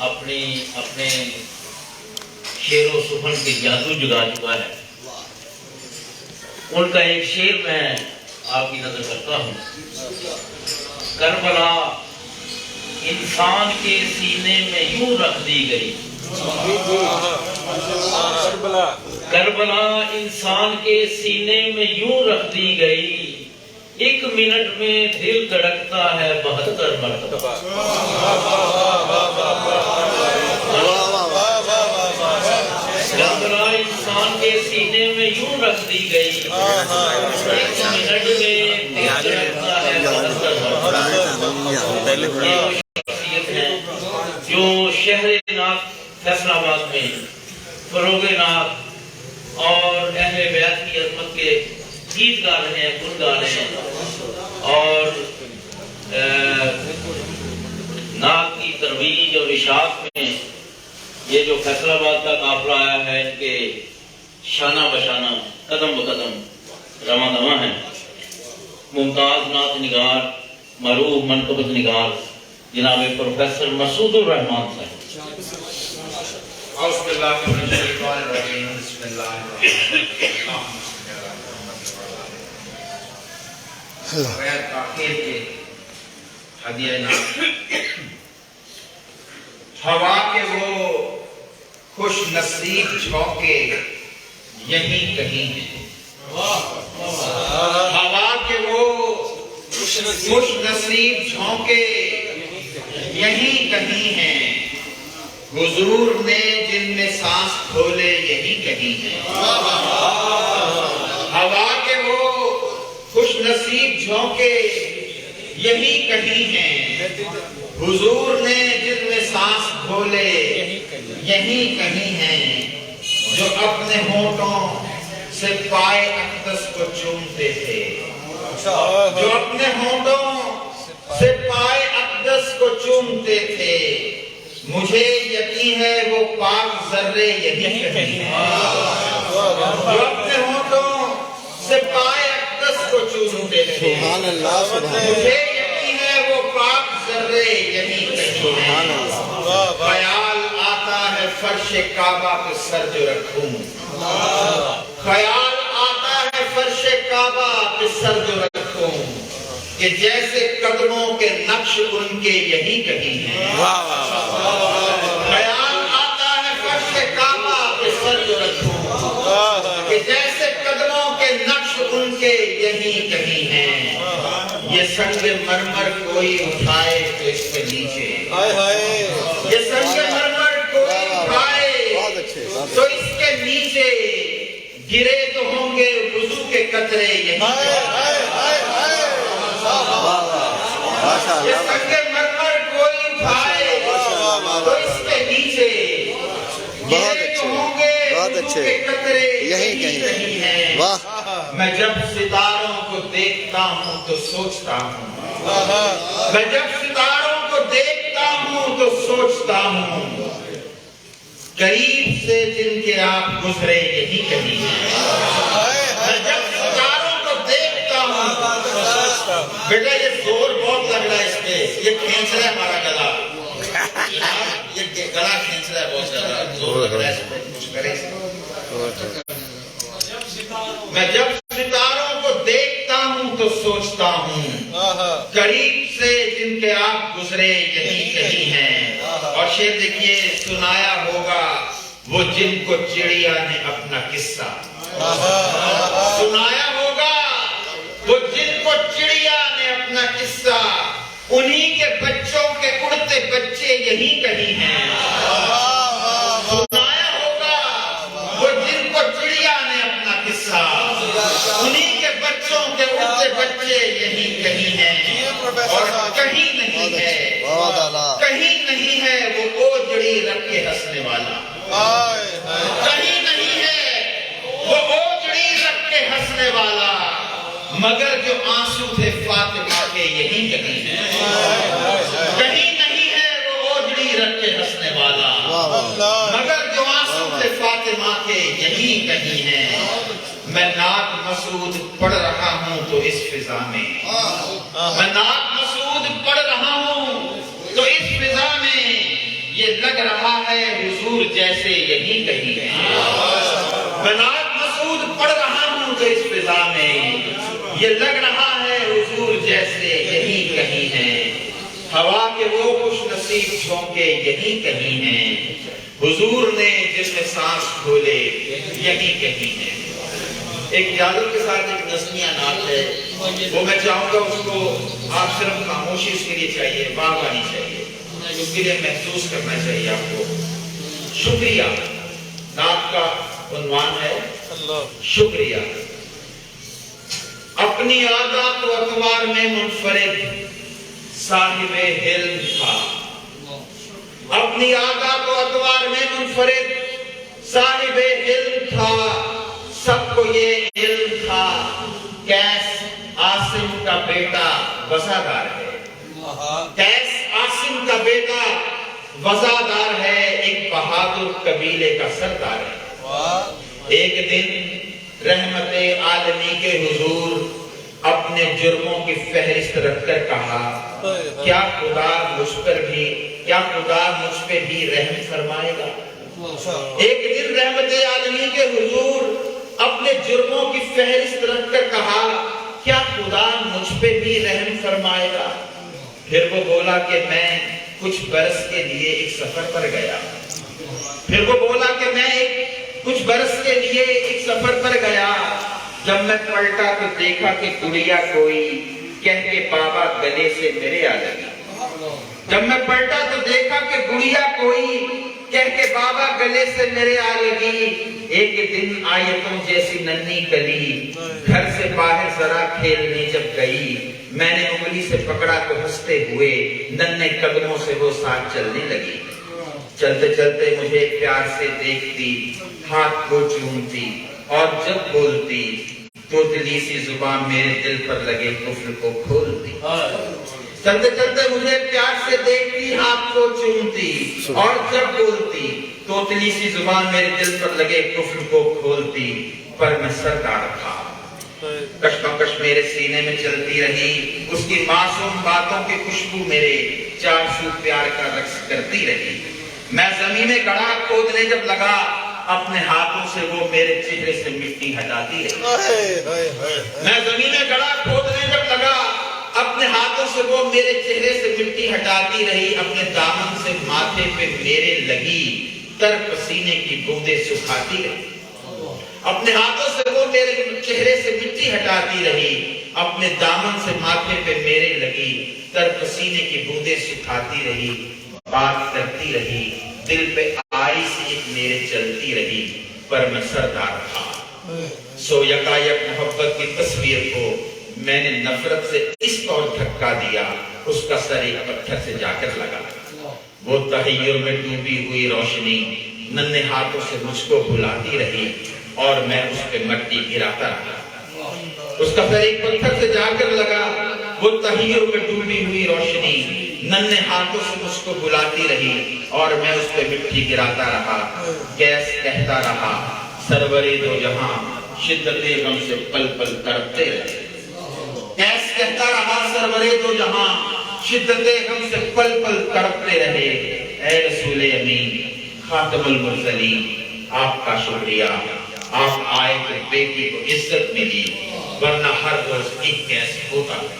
اپنے شعر و سخن کے جادو جگا چکا ہے. ان کا ایک شعر میں آپ کی نظر کرتا ہوں. کربلا انسان کے سینے میں یوں رکھ دی گئی. کربلا انسان کے سینے میں یوں رکھ دی گئی. ایک منٹ میں دل دھڑکتا ہے 72 مرتبہ. کربلا انسان کے سینے میں یوں رکھ دی گئی. ایک منٹ میں دل دھڑکتا ہے 72 مرتبہ. جو شہر ناک فیصل آباد میں فروغ ناک اور اہل بیت کی عظمت کے گیت گا رہے ہیں، گن گا رہے ہیں، اور ناک کی ترویج اور اشاعت میں یہ جو فیصل آباد کا قافلہ آیا ہے، ان کے شانہ بشانہ قدم بقدم رواں دواں ہیں. ممتاز نعت نگار، معروف منقبت نگار جناب پروفیسر مسعود الرحمان صاحب. اعوذ باللہ من الشیطان الرجیم. بسم اللہ الرحمن الرحیم. غیر تاخیر کے ہدیہ نام. ہوا کے وہ خوش نصیب جھونکے یہیں کہیں ہیں. ہوا کے وہ خوش نصیب جھونکے یہیں کہیں ہیں. حضور نے جن میں سانس کھولے یہی کہیں ہیں. ہوا کے وہ خوش نصیب جھونکے یہی کہیں ہیں. حضور نے جن میں سانس کھولے یہی کہیں ہیں. جو اپنے ہونٹوں سے پائے اقدس کو چومتے تھے. جو اپنے ہونٹوں سے پائے اقدس کو چومتے تھے. مجھے یقین ہے وہ پاک ذرے یہی کہیں ہیں. جو اپنے ہونٹوں سے پائے اقدس کو چومتے تھے. مجھے یقین ہے وہ پاک ذرے یہی کہیں ہیں. خیال آتا ہے فرش کعبہ پہ سر جو رکھوں. خیال آتا ہے فرش کعبہ پہ سر جو رکھوں کہ جیسے قدموں کے نقش ان کے یہی کہیں ہیں. خیال آتا ہے فرش کعبہ پہ سر جو رکھوں کہ جیسے قدموں کے نقش ان کے یہی کہیں ہیں. یہ سنگ مرمر کوئی اٹھائے تو اس پہ نیچے. یہ سنگ مرمر کوئی اٹھائے تو اس کے نیچے گرے تو ہوں گے وضو کے قطرے یہی کہیں ہیں. یہ سنگ مرمر کوئی اٹھائے تو اس کے نیچے گرے تو ہوں گے وضو کے قطرے یہی کہیں ہیں. میں جب ستاروں کو دیکھتا ہوں تو سوچتا ہوں. میں جب ستاروں کو دیکھتا ہوں تو سوچتا ہوں قریب سے جن کے آپ گزرے یہی کہیں ہیں. میں جب ستاروں کو دیکھتا ہوں. بیٹا یہ زور بہت لگ رہا ہے اس پہ. یہ کھینچ رہا ہے ہمارا گلا. یہ گلا کھینچ رہا ہے بہت زیادہ. زور لگ رہا ہے اس پہ. کچھ کرے. میں جب ستاروں کو دیکھتا ہوں تو سوچتا ہوں قریب سے جن کے آپ گزرے یہی کہیں ہیں. اور شعر دیکھیے. سنایا ہوگا وہ جن کو چڑیا نے اپنا قصہ. سنایا ہوگا وہ جن کو چڑیا نے اپنا قصہ. انہی کے بچوں کے اڑتے بچے یہی کہیں ہیں. سنایا ہوگا وہ جن کو چڑیا نے اپنا قصہ. انہی کے بچوں کے اڑتے بچے یہی کہیں ہیں. اور کہیں نہیں ہے, کہیں نہیں ہے وہ اوجڑی رکھ کے ہنسنے والا. کہیں نہیں ہے وہ اوجڑی رکھ کے ہنسنے والا. مگر جو آنسو تھے فاطمہ کے یہی کہیں ہیں. کہیں نہیں ہے وہ اوجڑی رکھ کے ہنسنے والا. مگر جو آنسو تھے فاطمہ کے یہی کہیں ہیں. میں نعت مسعود پڑھ رہا ہوں تو اس فضا میں, میں نعت مسعود پڑھ رہا ہوں تو اس فضا میں یہ لگ رہا ہے حضور جیسے یہی کہیں ہیں۔ بنات مسعود پڑھ رہا ہوں تو اس فضا میں یہ لگ رہا ہے حضور جیسے یہی کہیں ہیں۔ ہوا کے وہ خوش نصیب جھونکے یہی کہیں ہیں، حضور نے جس میں سانس کھولے یہی کہیں ہیں۔ ایک اجازت کے ساتھ ایک نظمیہ نعت ہے، وہ میں چاہوں گا اس کو آپ صرف خاموشی اس کے لیے چاہیے، باغبانی چاہیے، اس کے لیے محسوس کرنا چاہیے آپ کو۔ شکریہ نعت کا عنوان ہے شکریہ۔ اپنی عادات و اطوار میں منفرد صاحب علم تھا، اپنی عادات و اطوار میں منفرد صاحب علم تھا، سب کو یہ علم تھا کیس عاصم کا بیٹا وفادار ہے، کیس عاصم کا بیٹا وفادار ہے، ایک بہادر قبیلے کا سردار ہے۔ ایک دن رحمت عالمی کے حضور اپنے جرموں کی فہرست رکھ کر کہا، کیا خدا مجھ پہ بھی رحم فرمائے گا؟ ایک دن رحمت عالمی کے حضور اپنے جرموں کی فہرست رکھ کر کہا، کیا خدا مجھ پہ بھی رحم فرمائے گا؟ پھر وہ بولا کہ میں کچھ برس کے لیے ایک سفر پر گیا، پھر وہ بولا کہ میں کچھ برس کے لیے ایک سفر پر گیا، جب میں پلٹا تو دیکھا کہ گڑیا کوئی کہہ کے بابا گلے سے میرے آ لگی، جب میں پلٹا تو دیکھا کہ گڑیا کوئی کہہ کے بابا گلے سے میرے آ لگی، ایک دن آیتوں جیسی ننھی کلی گھر سے باہر ذرا کھیلنے جب گئی، میں نے انگلی سے پکڑا تو ہنستے ہوئے ننھے قدموں سے وہ ساتھ چلنے لگی، چلتے چلتے مجھے پیار سے دیکھتی، ہاتھ کو چومتی اور جب بولتی تو دلی سی زبان میرے دل پر لگے قفل کو کھولتی، چلتے چلتے مجھے پیار سے دیکھتی، ہاتھ کو چومتی اور جب بولتی تو دلی سی زبان میرے دل پر لگے قفل کو کھولتی، پر میں سردار تھا، کشمکش میرے سینے میں چلتی رہی، اس کی معصوم باتوں کی خوشبو میرے چار سو پیار کا رقص کرتی رہی، میں زمین میں گڑھا کھودنے جب لگا، اپنے ہاتھوں سے وہ میرے چہرے سے مٹی ہٹاتی رہی، میں زمین میں گڑھا کھودنے جب لگا، اپنے ہاتھوں سے وہ میرے چہرے سے مٹی ہٹاتی رہی، اپنے دامن سے ماتھے پہ میرے لگی تر پسینے کی بوندیں سکھاتی رہی، اپنے ہاتھوں سے وہ میرے چہرے سے مٹی ہٹاتی رہی، اپنے دامن سے ماتھے پہ میرے لگی تر پسینے کی بوندیں سکھاتی رہی، بات کرتی رہی، دل پہ آئی سی ایک میرے چلتی رہی، پر میں سردار تھا، سو یکایک محبت کی تصویر کو میں نے نفرت سے اس طور دھکا دیا، اس کا سر ایک پتھر سے جا کر لگا، وہ تحیر میں ڈوبی ہوئی روشنی ننھے ہاتھوں سے مجھ کو بلاتی رہی اور میں اس پہ مٹی گراتا رہا، اس کا سر ایک پتھر سے جا کر لگا، وہ تحیر میں ڈوبی ہوئی روشنی ننھے ہاتھوں سے مجھ کو بلاتی رہی اور میں اس پہ مٹی گراتا رہا، کیس کہتا رہا سرورِ دو جہاں شدت غم سے پل پل تڑپتے رہے، کیس کہتا رہا سرورِ دو جہاں شدت غم سے پل پل تڑپتے رہے، اے رسول امین خاتم المرسلین آپ کا شکریہ، آپ آئے تو بیٹی کو عزت ملی، ورنہ ہر روز ایک کیس ہوتا ہے۔